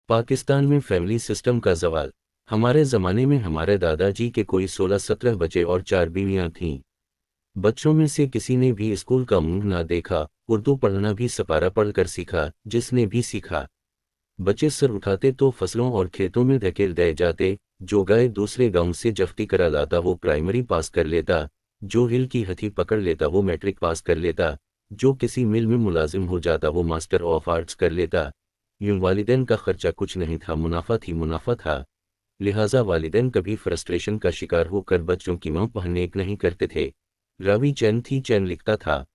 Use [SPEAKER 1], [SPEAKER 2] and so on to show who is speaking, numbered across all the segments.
[SPEAKER 1] पाकिस्तान में family system का ज़वाल। हमारे ज़माने में हमारे दादाजी के कोई 16-17 बच्चे और 4 बीवियां थीं। बच्चों में से किसी ने भी स्कूल का मुंह ना देखा, उर्दू पढ़ना भी सपारा पढ़कर सीखा, जिसने भी सीखा। बच्चे सर उठाते तो फसलों और खेतों में धकेल दिए जाते। जो गाय दूसरे गांव से जफ्ती करा लाता वो प्राइमरी पास कर लेता, जो हिल की हथी पकड़ लेता वो मैट्रिक पास कर लेता, जो किसी मिल में मुलाजिम हो जाता वो मास्टर ऑफ आर्ट्स कर लेता। यूं वालिदैन का खर्चा कुछ नहीं था, मुनाफा था। लिहाजा वालिदैन कभी फ्रस्ट्रेशन का शिकार होकर बच्चों की मां पहनेक नहीं करते थे। रावी चैन लिखता था,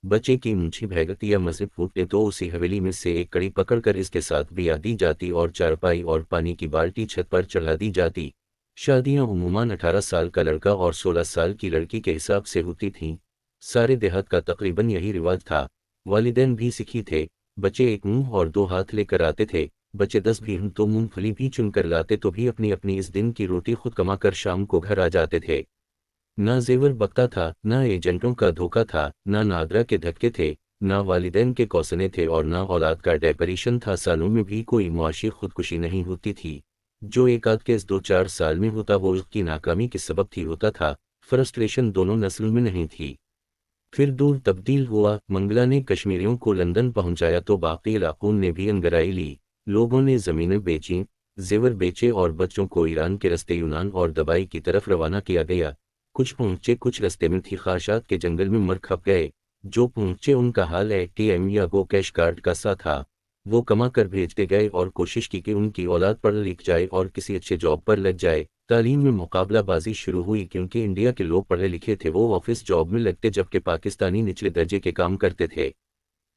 [SPEAKER 1] बच्चे की मूंछी भैगती या मस्जिद फूटते तो उसी हवेली में से एक कड़ी पकड़कर इसके साथ बिया दी जाती और चारपाई और पानी की बाल्टी छत पर चढ़ा दी जाती। शादियां उमूमन 18 साल का लड़का और 16 साल की लड़की के हिसाब से होती थीं। सारे देहात का तकरीबन यही रिवाज था। वालिदैन भी सिखी थे। बच्चे एक मुंह और 2 हाथ लेकर आते थे। बच्चे 10 भी हों तो मूंगफली भी चुनकर लाते तो भी अपनी अपनी इस दिन की रोटी खुद कमाकर शाम को घर आ जाते थे। ना जेवर बकता था, ना एजेंटों का धोखा था, ना नादरा के धक्के थे, ना वालिदैन के कौसने थे और ना औलाद का डेपरेशन था। सालों में भी कोई मुआशी खुदकुशी नहीं होती थी। जो एक आध केस 2-4 साल में होता वो उसकी नाकामी के सबब थी होता था। फ्रस्ट्रेशन दोनों नस्लों में नहीं थी। फिर दूर तब्दील हुआ। मंगला ने कश्मीरियों को लंदन पहुंचाया तो बाकी इलाकों ने भी अंगराई ली। लोगों ने ज़मीनें बेचीं, जेवर बेचे और बच्चों को ईरान के रस्ते यूनान और दबाई की तरफ रवाना किया गया। कुछ पहुंचे, कुछ रस्ते में थी खाशात के जंगल में मर खप गए। जो पहुंचे उनका हाल एटीएम या गो कैश कार्ड का सा था। वो कमा कर भेजते गए और कोशिश की कि उनकी औलाद पढ़ लिख जाए और किसी अच्छे जॉब पर लग जाए। तालीम में मुकाबलाबाजी शुरू हुई क्योंकि इंडिया के लोग पढ़े लिखे थे, वो ऑफिस जॉब में लगते जबकि पाकिस्तानी निचले दर्जे के काम करते थे।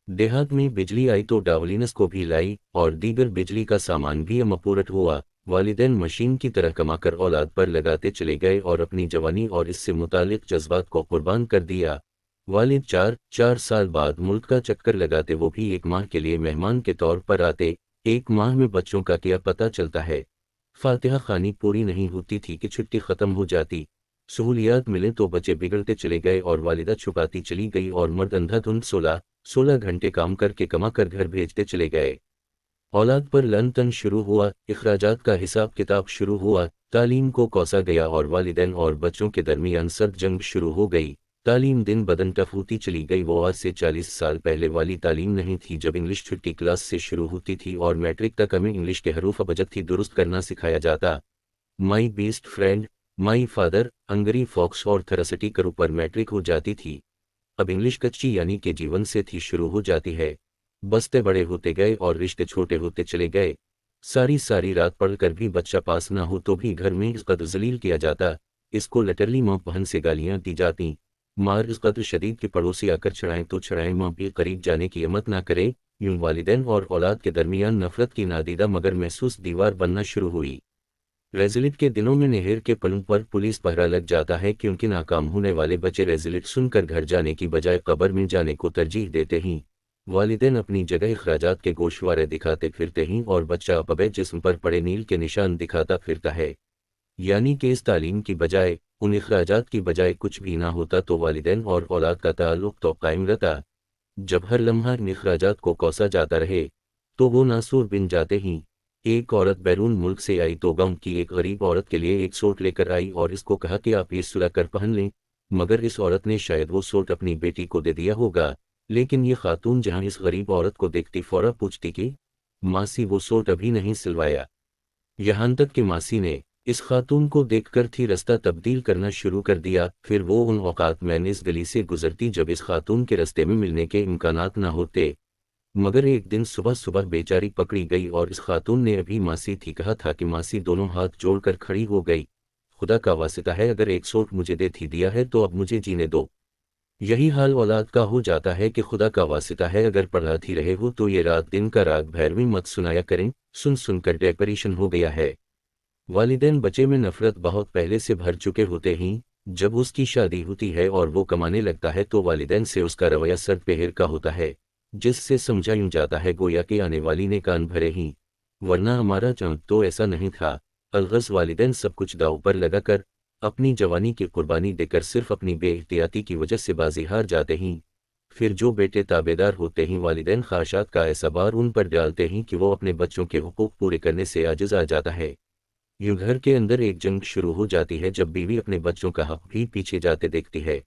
[SPEAKER 1] देहात में बिजली आई तो डावलिनस को भी लाई और दीगर बिजली का सामान भी अमपूरत हुआ। वालिदैन मशीन की तरह कमाकर औलाद पर लगाते चले गए और अपनी जवानी और इससे मुतालिक जज्बात को कुर्बान कर दिया। वालिद 4 साल बाद मुल्क का चक्कर लगाते, वो भी 1 माह के लिए मेहमान के तौर पर आते। 1 माह में बच्चों का क्या पता चलता है। फातिहा खानी पूरी नहीं होती थी कि छुट्टी ख़त्म हो जाती। सहूलियात मिले तो बच्चे बिगड़ते चले गए और वालिदा छुपाती चली गई और मर्द अंधाधुंध 16 घंटे काम करके कमा कर घर भेजते चले गए। औलाद पर लन तन शुरू हुआ। इखराजात का हिसाब किताब शुरू हुआ। तालीम को कोसा गया और वालिदैन और बच्चों के दरमियान सर्द जंग शुरू हो गई। तालीम दिन बदन टफ होती चली गई। वो आज से 40 साल पहले वाली तालीम नहीं थी जब इंग्लिश छुट्टी क्लास से शुरू होती थी और मैट्रिक तक हमें इंग्लिश के हरूफ अबजद थी दुरुस्त करना सिखाया जाता। My best friend, my father, hungry fox और थरसिटी करो पर मैट्रिक हो जाती थी। अब इंग्लिश कच्ची यानी के जीवन से थी शुरू हो जाती है। बस्ते बड़े होते गए और रिश्ते छोटे होते चले गए। सारी रात पढ़कर भी बच्चा पास ना हो तो भी घर में इस कदर जलील किया जाता। इसको लटरली माँ बहन से गालियां दी जाती। मार इस कदर शदीद के पड़ोसी आकर छड़ाएं तो छड़ाएं, माँ भी करीब जाने की हिम्मत ना करे। यूं वालिदैन और औलाद के दरमियान नफरत की नादीदा मगर महसूस दीवार बनना शुरू हुई। रेजिलिट के दिनों में नहर के पलों पर पुलिस पहरा लग जाता है क्योंकि नाकाम होने वाले बच्चे रेजिलिट सुनकर घर जाने की बजाय कब्र में जाने को तरजीह देते हैं। वालिदैन अपनी जगह अखराजात के गोशवारे दिखाते फिरते हैं और बच्चा अपने जिस्म पर पड़े नील के निशान दिखाता फिरता है। यानी कि इस तालीम की बजाय, उन अखराजात की बजाय कुछ भी ना होता तो वालिदैन और औलाद का ताल्लुक तो कायम रहता। जब हर लम्हा इन अखराजात को कोसा जाता रहे तो वो नासूर बिन जाते हैं। एक औरत बैरून मुल्क से आई तो गांव की एक गरीब औरत के लिए एक सूट लेकर आई और इसको कहा कि आप ये सुला कर पहन लें। मगर इस औरत ने शायद वो सूट अपनी बेटी को दे दिया होगा, लेकिन ये खातून जहां इस गरीब औरत को देखती फौरन पूछती कि मासी वो सूट अभी नहीं सिलवाया। यहाँ तक कि मासी ने इस खातून को देखकर थी रास्ता तब्दील करना शुरू कर दिया। फिर वो उन औकात मैंने इस गली से गुजरती जब इस खातून के रास्ते में मिलने के इम्कानात ना होते। मगर एक दिन सुबह सुबह बेचारी पकड़ी गई और इस खातून ने अभी मासी थी कहा था कि मासी दोनों हाथ जोड़कर खड़ी हो गई, खुदा का वास्ता है अगर एक सूट मुझे दे थी दिया है तो अब मुझे जीने दो। यही हाल औलाद का हो जाता है कि खुदा का वास्ता है अगर पढ़ाती रहे हो तो ये रात दिन का राग भैरवी मत सुनाया करें। सुन सुनकर डेपरेशन हो गया है। वालिदैन बच्चे में नफरत बहुत पहले से भर चुके होते हैं। जब उसकी शादी होती है और वो कमाने लगता है तो वालिदैन से उसका रवैया सर्द पेहर का होता है, जिससे समझा यूं जाता है गोया कि आने वाली ने कान भरे ही, वरना हमारा चाँद तो ऐसा नहीं था। अलगज़ वालिदैन सब कुछ दांव पर लगाकर अपनी जवानी की कुर्बानी देकर सिर्फ अपनी बेइख्तियाती की वजह से बाजी हार जाते हैं। پھر جو بیٹے تابعدار ہوتے ہیں والدین خواہشات کا ایسا بار ان پر ڈالتے ہیں کہ وہ اپنے بچوں کے حقوق پورے کرنے سے عاجز آ جاتا ہے۔ یوں گھر کے اندر ایک جنگ شروع ہو جاتی ہے جب بیوی اپنے بچوں کا حق بھی پیچھے جاتے دیکھتی ہے۔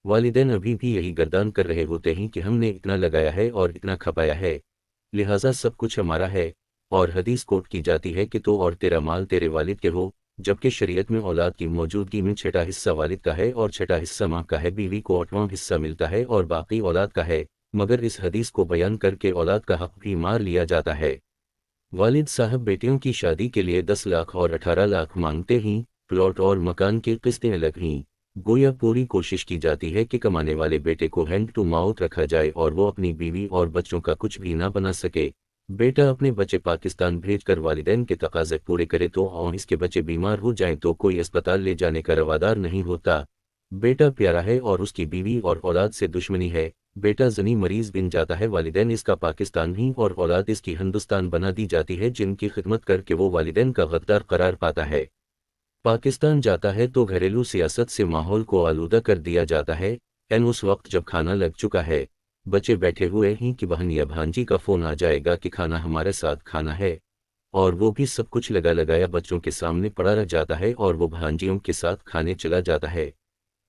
[SPEAKER 1] والدین ابھی بھی یہی گردان کر رہے ہوتے ہیں کہ ہم نے اتنا لگایا ہے اور اتنا کھپایا ہے، لہٰذا سب کچھ ہمارا ہے، اور حدیث کوٹ کی جاتی ہے کہ تو اور تیرا مال تیرے والد کے ہو، جبکہ شریعت میں اولاد کی موجودگی میں چھٹا حصہ والد کا ہے اور چھٹا حصہ ماں کا ہے، بیوی کو 8واں حصہ ملتا ہے اور باقی اولاد کا ہے، مگر اس حدیث کو بیان کر کے اولاد کا حق بھی مار لیا جاتا ہے۔ والد صاحب بیٹیوں کی شادی کے لیے 10 لاکھ اور 18 لاکھ مانگتے ہیں، پلاٹ اور مکان کی قسطیں الگ ہیں، گویا پوری کوشش کی جاتی ہے کہ کمانے والے بیٹے کو ہینڈ ٹو ماؤتھ رکھا جائے اور وہ اپنی بیوی اور بچوں کا کچھ بھی نہ بنا سکے۔ بیٹا اپنے بچے پاکستان بھیج کر والدین کے تقاضے پورے کرے تو اور اس کے بچے بیمار ہو جائیں تو کوئی اسپتال لے جانے کا روادار نہیں ہوتا۔ بیٹا پیارا ہے اور اس کی بیوی اور اولاد سے دشمنی ہے، بیٹا ذہنی مریض بن جاتا ہے، والدین اس کا پاکستان ہی اور اولاد اس کی ہندوستان بنا دی جاتی ہے، جن کی خدمت کر کے وہ والدین کا غدار قرار پاتا ہے۔ پاکستان جاتا ہے تو گھریلو سیاست سے ماحول کو آلودہ کر دیا جاتا ہے، اس وقت جب کھانا لگ چکا ہے، بچے بیٹھے ہوئے ہیں کہ بہن یا بھانجی کا فون آ جائے گا کہ کھانا ہمارے ساتھ کھانا ہے، اور وہ بھی سب کچھ لگایا بچوں کے سامنے پڑا رہ جاتا ہے اور وہ بھانجیوں کے ساتھ کھانے چلا جاتا ہے۔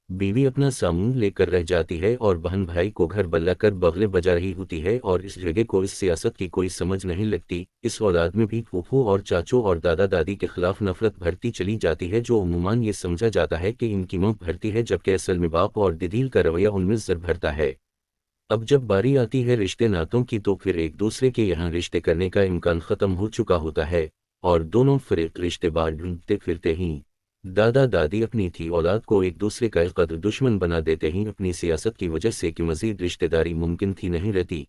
[SPEAKER 1] بیوی اپنا سامان لے کر رہ جاتی ہے اور بہن بھائی کو گھر بلا کر بغلے بجا رہی ہوتی ہے، اور اس جگہ کو اس سیاست کی کوئی سمجھ نہیں لگتی۔ اس اولاد میں بھی پھوپھو اور چاچوں اور دادا دادی کے خلاف نفرت بھرتی چلی جاتی ہے، جو عموماً یہ سمجھا جاتا ہے کہ ان کی منہ بھرتی ہے، جبکہ اصل میں باپ اور ددیل کا رویہ ان میں زر بھرتا ہے۔ اب جب باری آتی ہے رشتے ناتوں کی تو پھر ایک دوسرے کے یہاں رشتے کرنے کا امکان ختم ہو چکا ہوتا ہے، اور دونوں فریق رشتے بار ڈھونڈتے پھرتے ہیں۔ دادا دادی اپنی تھی اولاد کو ایک دوسرے کا قدر دشمن بنا دیتے ہیں اپنی سیاست کی وجہ سے کہ مزید رشتہ داری ممکن تھی نہیں رہتی۔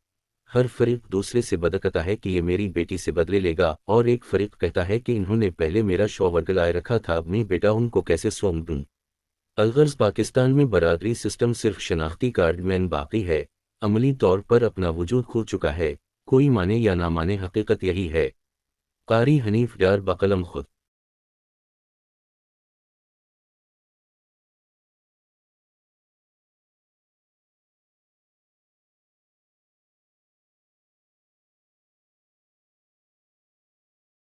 [SPEAKER 1] ہر فریق دوسرے سے بدکتا ہے کہ یہ میری بیٹی سے بدلے لے گا، اور ایک فریق کہتا ہے کہ انہوں نے پہلے میرا شوہر گلائے رکھا تھا، اب میں بیٹا ان کو کیسے سونپ دوں۔ الغرض پاکستان میں برادری سسٹم صرف شناختی کارڈ میں باقی ہے، عملی طور پر اپنا وجود کھو چکا ہے، کوئی مانے یا نہ مانے حقیقت یہی ہے۔ قاری حنیف ڈار بقلم خود